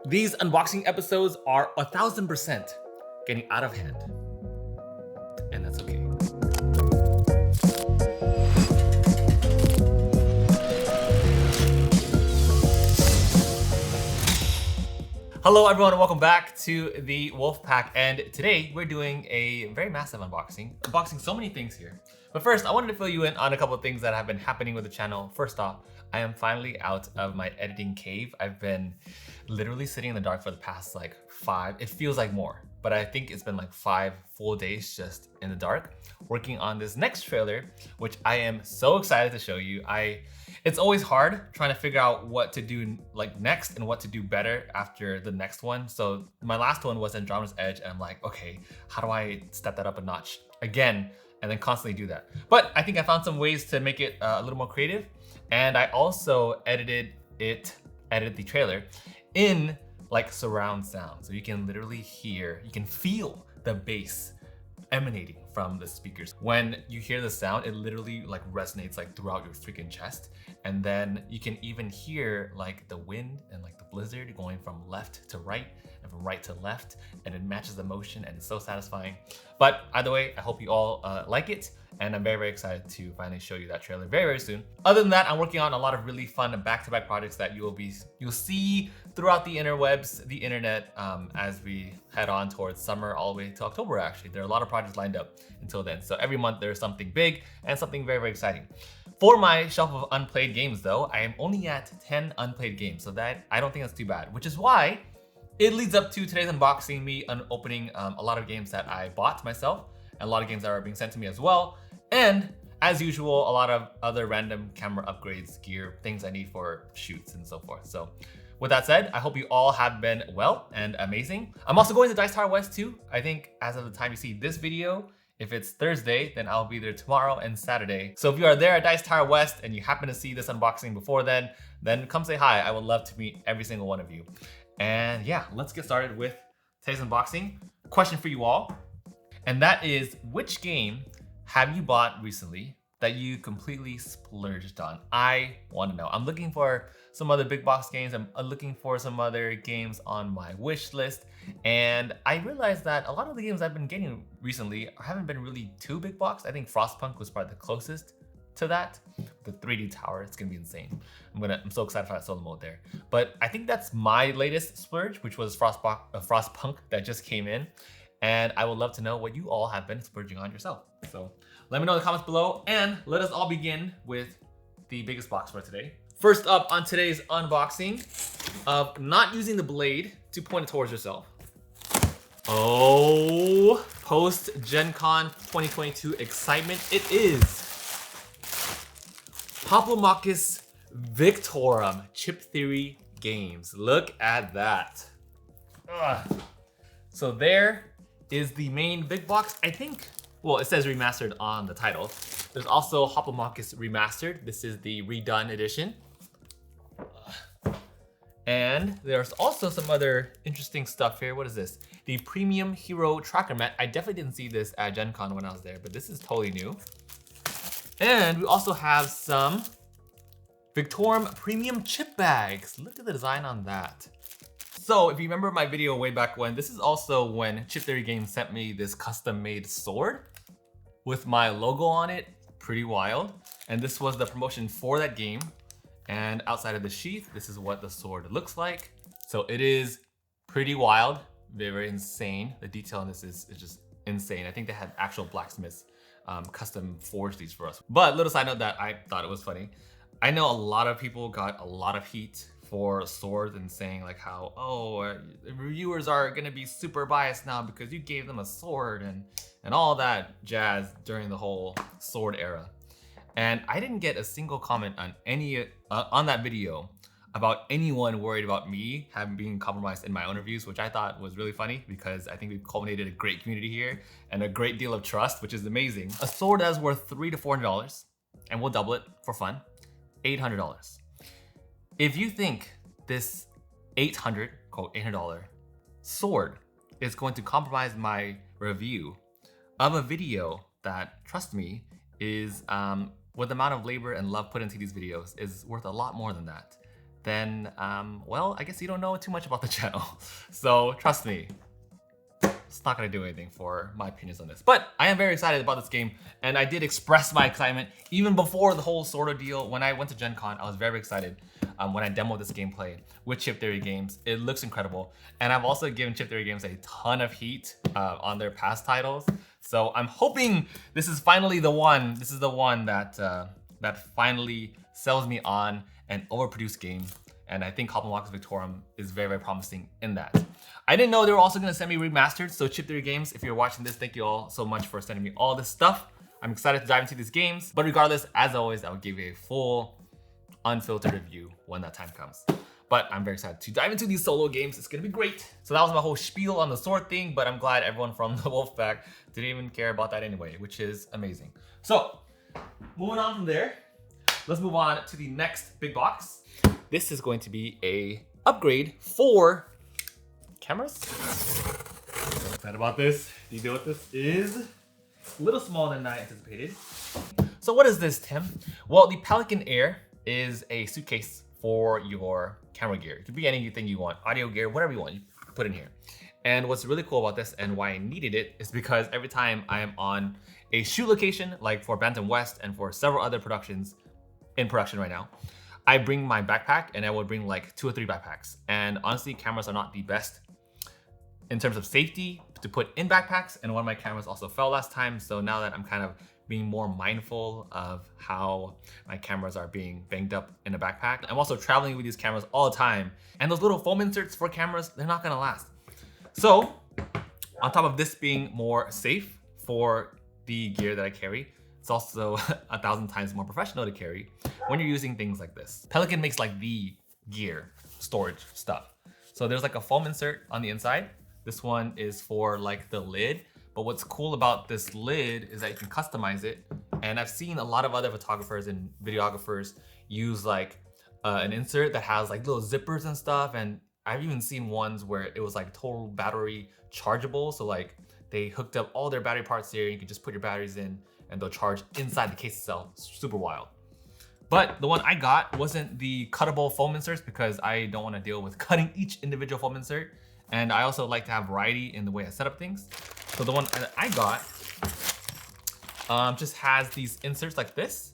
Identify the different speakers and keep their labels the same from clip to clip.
Speaker 1: These unboxing episodes are 1000% getting out of hand, and that's okay. Hello everyone and welcome back to the Wolfpack, and today we're doing a very massive unboxing so many things here. But first, I wanted to fill you in on a couple of things that have been happening with the channel. First off, I am finally out of my editing cave. I've been literally sitting in the dark for the past like it feels like more, but I think it's been like 5 full days just in the dark, working on this next trailer, which I am so excited to show you. It's always hard trying to figure out what to do like next and what to do better after the next one. So my last one was Andromeda's Edge, and I'm like, okay, how do I step that up a notch again and then constantly do that? But I think I found some ways to make it a little more creative. And I also edited the trailer in like surround sound. So you can literally hear, you can feel the bass emanating from the speakers. When you hear the sound, it literally like resonates like throughout your freaking chest. And then you can even hear like the wind and like the blizzard going from left to right and from right to left, and it matches the motion and it's so satisfying. But either way, I hope you all like it, and I'm very, very excited to finally show you that trailer very, very soon. Other than that, I'm working on a lot of really fun back-to-back projects that you'll see throughout the interwebs, the internet, as we head on towards summer all the way to October. Actually, there are a lot of projects lined up until then. So every month there's something big and something very, very exciting. For my shelf of unplayed games though, I am only at 10 unplayed games, so that I don't think that's too bad, which is why it leads up to today's unboxing, me opening a lot of games that I bought myself, and a lot of games that are being sent to me as well. And as usual, a lot of other random camera upgrades, gear, things I need for shoots and so forth. So with that said, I hope you all have been well and amazing. I'm also going to Dice Tower West too. I think as of the time you see this video, if it's Thursday, then I'll be there tomorrow and Saturday. So if you are there at Dice Tower West and you happen to see this unboxing before then come say hi. I would love to meet every single one of you. And yeah, let's get started with today's unboxing. Question for you all, and that is, which game have you bought recently that you completely splurged on? I want to know. I'm looking for some other big box games. I'm looking for some other games on my wish list. And I realized that a lot of the games I've been getting recently haven't been really too big box. I think Frostpunk was probably the closest to that. The 3D tower, it's gonna be insane. I'm so excited for that solo mode there. But I think that's my latest splurge, which was Frostpunk that just came in. And I would love to know what you all have been splurging on yourself. So let me know in the comments below, and let us all begin with the biggest box for today. First up on today's unboxing of not using the blade to point it towards yourself. Oh, post Gen Con 2022 excitement. It is Hoplomachus Victorum Chip Theory Games. Look at that. Ugh. So there is the main big box. I think, well, it says remastered on the title. There's also Hoplomachus Remastered. This is the redone edition. And there's also some other interesting stuff here. What is this? The Premium Hero Tracker Mat. I definitely didn't see this at Gen Con when I was there, but this is totally new. And we also have some Victorum Premium Chip Bags. Look at the design on that. So if you remember my video way back when, this is also when Chip Theory Games sent me this custom made sword with my logo on it. Pretty wild. And this was the promotion for that game. And outside of the sheath, this is what the sword looks like. So it is pretty wild, very, very insane. The detail on this is just insane. I think they had actual blacksmiths custom forge these for us. But little side note that I thought it was funny. I know a lot of people got a lot of heat for swords and saying like how, reviewers are gonna be super biased now because you gave them a sword and all that jazz during the whole sword era. And I didn't get a single comment on on that video about anyone worried about me having been compromised in my own reviews, which I thought was really funny because I think we've culminated a great community here and a great deal of trust, which is amazing. A sword that's worth $300 to $400, and we'll double it for fun, $800. If you think this $800 sword is going to compromise my review of a video that, trust me, is with the amount of labor and love put into these videos is worth a lot more than that, then, well, I guess you don't know too much about the channel. So trust me, it's not gonna do anything for my opinions on this. But I am very excited about this game, and I did express my excitement even before the whole sort of deal. When I went to Gen Con, I was very excited when I demoed this gameplay with Chip Theory Games. It looks incredible. And I've also given Chip Theory Games a ton of heat on their past titles. So I'm hoping this is finally the one. This is the one that that finally sells me on an overproduced game. And I think Hoplon Walkers Victorum is very, very promising in that. I didn't know they were also gonna send me remastered. So Chip Theory Games, if you're watching this, thank you all so much for sending me all this stuff. I'm excited to dive into these games. But regardless, as always, I will give you a full, unfiltered review when that time comes. But I'm very excited to dive into these solo games. It's gonna be great. So that was my whole spiel on the sword thing, but I'm glad everyone from the Wolfpack didn't even care about that anyway, which is amazing. So moving on from there, let's move on to the next big box. This is going to be a upgrade for cameras. So excited about this. Do you know what this is? A little smaller than I anticipated. So what is this, Tim? Well, the Pelican Air is a suitcase for your camera gear. It could be anything you want, audio gear, whatever you want, you put in here. And what's really cool about this and why I needed it is because every time I am on a shoot location, like for Bantam West and for several other productions in production right now, I bring my backpack, and I would bring like 2 or 3 backpacks. And honestly, cameras are not the best in terms of safety to put in backpacks. And one of my cameras also fell last time. So now that I'm kind of being more mindful of how my cameras are being banged up in a backpack. I'm also traveling with these cameras all the time. And those little foam inserts for cameras, they're not gonna last. So on top of this being more safe for the gear that I carry, it's also 1,000 times more professional to carry when you're using things like this. Pelican makes like the gear storage stuff. So there's like a foam insert on the inside. This one is for like the lid. But what's cool about this lid is that you can customize it. And I've seen a lot of other photographers and videographers use like an insert that has like little zippers and stuff. And I've even seen ones where it was like total battery chargeable. So like they hooked up all their battery parts here. You can just put your batteries in and they'll charge inside the case itself. Super wild. But the one I got wasn't the cuttable foam inserts because I don't want to deal with cutting each individual foam insert. And I also like to have variety in the way I set up things. So the one that I got just has these inserts like this.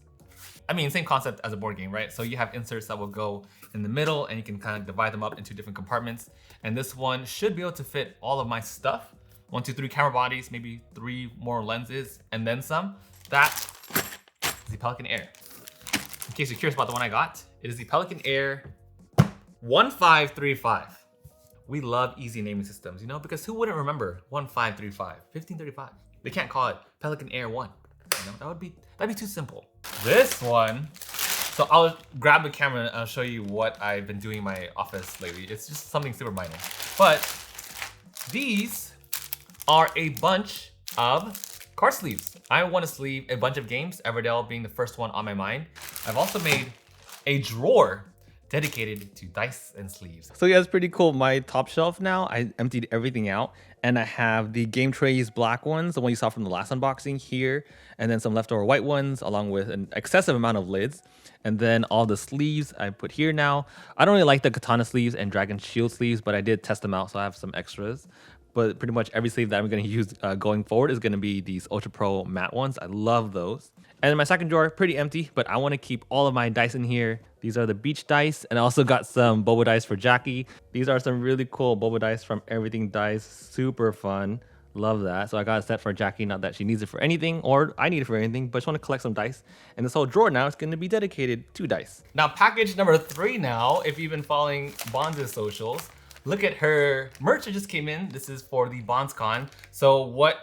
Speaker 1: I mean, same concept as a board game, right? So you have inserts that will go in the middle and you can kind of divide them up into different compartments. And this one should be able to fit all of my stuff. 1, 2, 3 camera bodies, maybe 3 more lenses, and then some. That is the Pelican Air. In case you're curious about the one I got, it is the Pelican Air 1535. We love easy naming systems, you know, because who wouldn't remember 1535, 1535? They can't call it Pelican Air 1. You know, that'd be too simple. This one, so I'll grab the camera and I'll show you what I've been doing in my office lately. It's just something super minor. But these are a bunch of card sleeves. I want to sleeve a bunch of games, Everdell being the first one on my mind. I've also made a drawer dedicated to dice and sleeves. So yeah, it's pretty cool. My top shelf now, I emptied everything out and I have the game trays black ones, the one you saw from the last unboxing here, and then some leftover white ones along with an excessive amount of lids. And then all the sleeves I put here now. I don't really like the katana sleeves and dragon shield sleeves, but I did test them out, so I have some extras. But pretty much every sleeve that I'm going to use going forward is going to be these Ultra Pro matte ones. I love those. And then my second drawer, pretty empty, but I want to keep all of my dice in here. These are the beach dice, and I also got some boba dice for Jackie. These are some really cool boba dice from Everything Dice. Super fun. Love that. So I got a set for Jackie, not that she needs it for anything, or I need it for anything, but I just want to collect some dice. And this whole drawer now is going to be dedicated to dice. Now, package number 3 now, if you've been following Bonds' socials, look at her merch that just came in. This is for the BondsCon. So what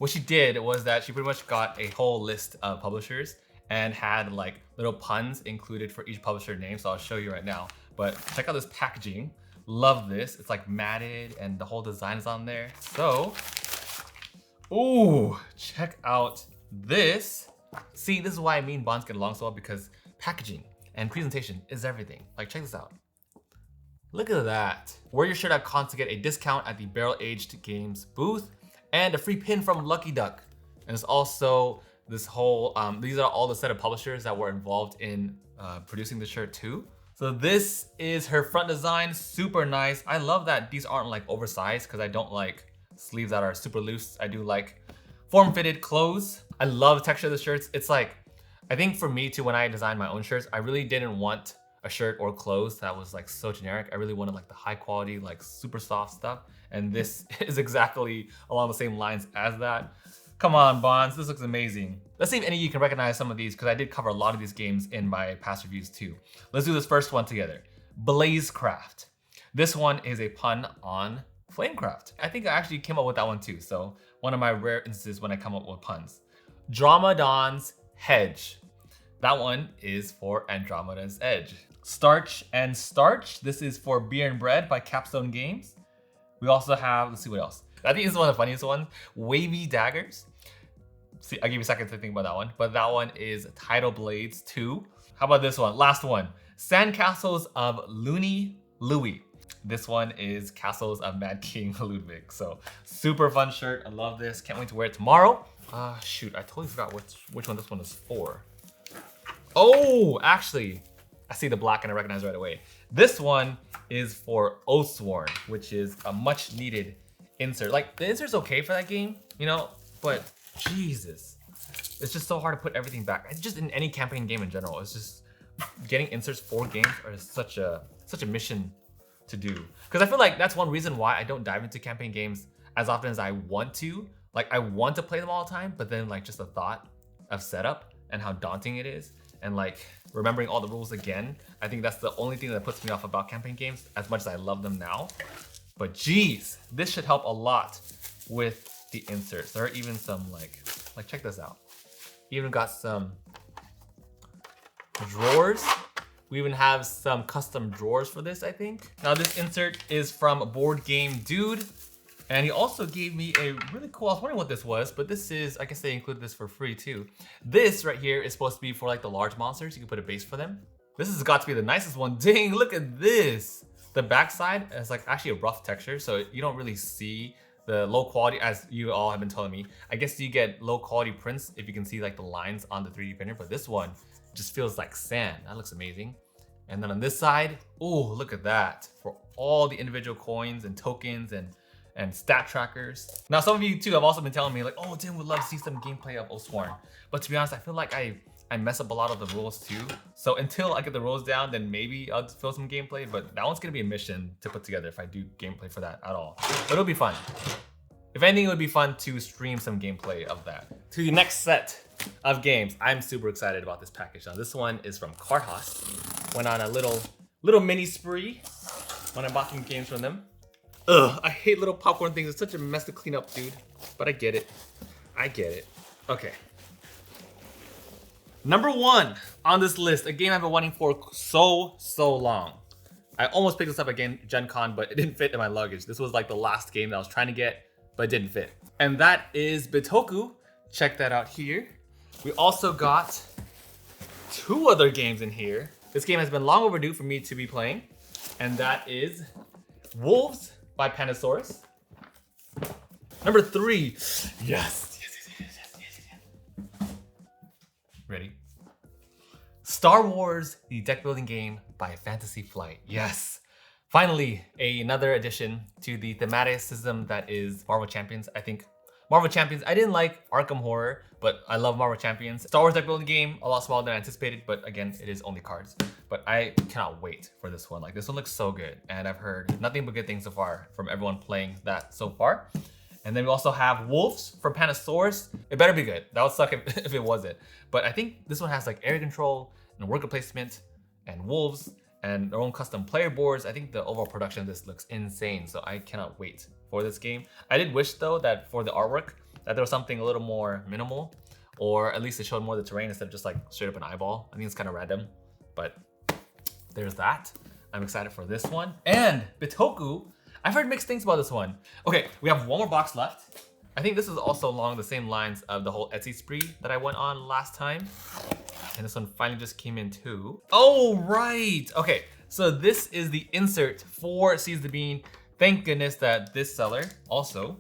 Speaker 1: she did was that she pretty much got a whole list of publishers and had like little puns included for each publisher name. So I'll show you right now. But check out this packaging. Love this. It's like matted and the whole design is on there. So, ooh, check out this. See, this is why I mean Bonds get along so well, because packaging and presentation is everything. Like, check this out. Look at that. Wear your shirt at cons to get a discount at the Barrel Aged Games booth and a free pin from Lucky Duck. And it's also this whole, these are all the set of publishers that were involved in producing the shirt too. So this is her front design, super nice. I love that these aren't like oversized because I don't like sleeves that are super loose. I do like form-fitted clothes. I love the texture of the shirts. It's like, I think for me too, when I designed my own shirts, I really didn't want a shirt or clothes that was like so generic. I really wanted like the high quality, like super soft stuff. And this is exactly along the same lines as that. Come on, Bonds, this looks amazing. Let's see if any of you can recognize some of these because I did cover a lot of these games in my past reviews too. Let's do this first one together. Blazecraft. This one is a pun on Flamecraft. I think I actually came up with that one too. So one of my rare instances when I come up with puns. Dromedon's Hedge. That one is for Andromeda's Edge. Starch and Starch. This is for Beer and Bread by Capstone Games. We also have, let's see what else. I think this is one of the funniest ones. Wavy Daggers. See, I'll give you a second to think about that one. But that one is Tidal Blades 2. How about this one? Last one. Sandcastles of Looney Louie. This one is Castles of Mad King Ludwig. So super fun shirt. I love this. Can't wait to wear it tomorrow. Shoot, I totally forgot which one this one is for. Oh, actually, I see the black and I recognize right away. This one is for Oathsworn, which is a much needed insert. Like the insert's okay for that game, you know, but Jesus, it's just so hard to put everything back. It's just in any campaign game in general. It's just getting inserts for games are such a mission to do. Because I feel like that's one reason why I don't dive into campaign games as often as I want to. Like I want to play them all the time, but then like just the thought of setup and how daunting it is and like remembering all the rules again, I think that's the only thing that puts me off about campaign games as much as I love them now. But geez, this should help a lot with the inserts. There are even some like check this out. Even got some drawers. We even have some custom drawers for this, I think. Now this insert is from Board Game Dude. And he also gave me a really cool, I was wondering what this was, but this is, I guess they included this for free too. This right here is supposed to be for like the large monsters. You can put a base for them. This has got to be the nicest one. Dang, look at this. The backside is like actually a rough texture, so you don't really see the low quality as you all have been telling me. I guess you get low quality prints if you can see like the lines on the 3D printer, but this one just feels like sand. That looks amazing. And then on this side, oh, look at that. For all the individual coins and tokens and stat trackers. Now, some of you too have also been telling me like, oh, Tim would love to see some gameplay of Oathsworn. But to be honest, I feel like I mess up a lot of the rules too. So until I get the rules down, then maybe I'll film some gameplay, but that one's gonna be a mission to put together if I do gameplay for that at all. But it'll be fun. If anything, it would be fun to stream some gameplay of that. To the next set of games, I'm super excited about this package. Now, this one is from Carhaus. Went on a little mini spree when I bought some games from them. Ugh, I hate little popcorn things. It's such a mess to clean up, dude. But I get it. I get it. Okay. Number one on this list, a game I've been wanting for so long. I almost picked this up again, Gen Con, but it didn't fit in my luggage. This was like the last game that I was trying to get, but it didn't fit. And that is Bitoku. Check that out here. We also got two other games in here. This game has been long overdue for me to be playing, and that is Wolves by Panasaurus. Number three, yes. Ready? Star Wars, the deck building game by Fantasy Flight. Yes. Finally, another addition to the thematicism that is Marvel Champions. I think Marvel Champions, I didn't like Arkham Horror, but I love Marvel Champions. Star Wars deck building game, a lot smaller than I anticipated, but again, it is only cards. But I cannot wait for this one. Like, this one looks so good, and I've heard nothing but good things so far from everyone playing that so far. And then we also have Wolves from Panasaurus. It better be good. That would suck if it wasn't. But I think this one has like area control and worker placement and wolves and their own custom player boards. I think the overall production of this looks insane. So I cannot wait for this game. I did wish though that for the artwork that there was something a little more minimal, or at least it showed more of the terrain instead of just like straight up an eyeball. I think it's kind of random, but there's that. I'm excited for this one. And Bitoku, I've heard mixed things about this one. Okay, we have one more box left. I think this is also along the same lines of the whole Etsy spree that I went on last time. And this one finally just came in too. Oh, right. Okay, so this is the insert for Seize the Bean. Thank goodness that this seller also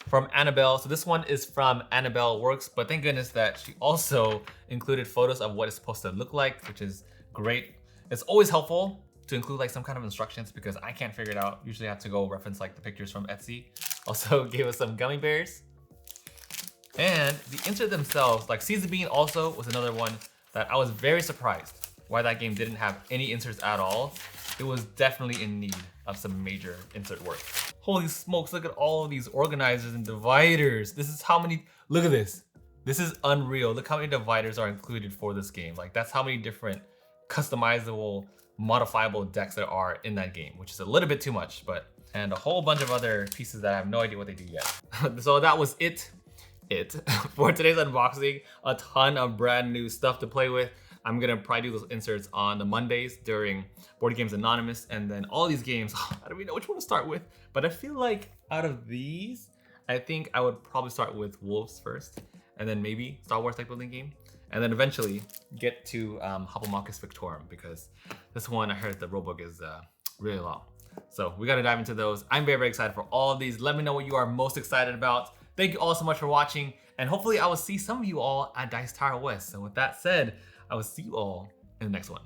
Speaker 1: from Annabelle. So this one is from Annabelle Works, but thank goodness that she also included photos of what it's supposed to look like, which is great. It's always helpful to include like some kind of instructions because I can't figure it out. Usually I have to go reference like the pictures from Etsy. Also gave us some gummy bears. And the insert themselves, like Season Bean also was another one that I was very surprised why that game didn't have any inserts at all. It was definitely in need of some major insert work. Holy smokes, look at all of these organizers and dividers. This is how many, look at this. This is unreal. Look how many dividers are included for this game. Like that's how many different customizable, modifiable decks there are in that game, which is a little bit too much, and a whole bunch of other pieces that I have no idea what they do yet. So that was it for today's unboxing. A ton of brand new stuff to play with. I'm gonna probably do those inserts on the Mondays during Board Games Anonymous, and then all these games, I don't even know which one to start with, but I feel like out of these, I think I would probably start with Wolves first, and then maybe Star Wars deck building game, and then eventually get to Hoplomachus Victorum, because this one I heard the rulebook is really long. So we gotta dive into those. I'm very, very excited for all of these. Let me know what you are most excited about. Thank you all so much for watching, and hopefully I will see some of you all at Dice Tower West. So with that said, I will see you all in the next one.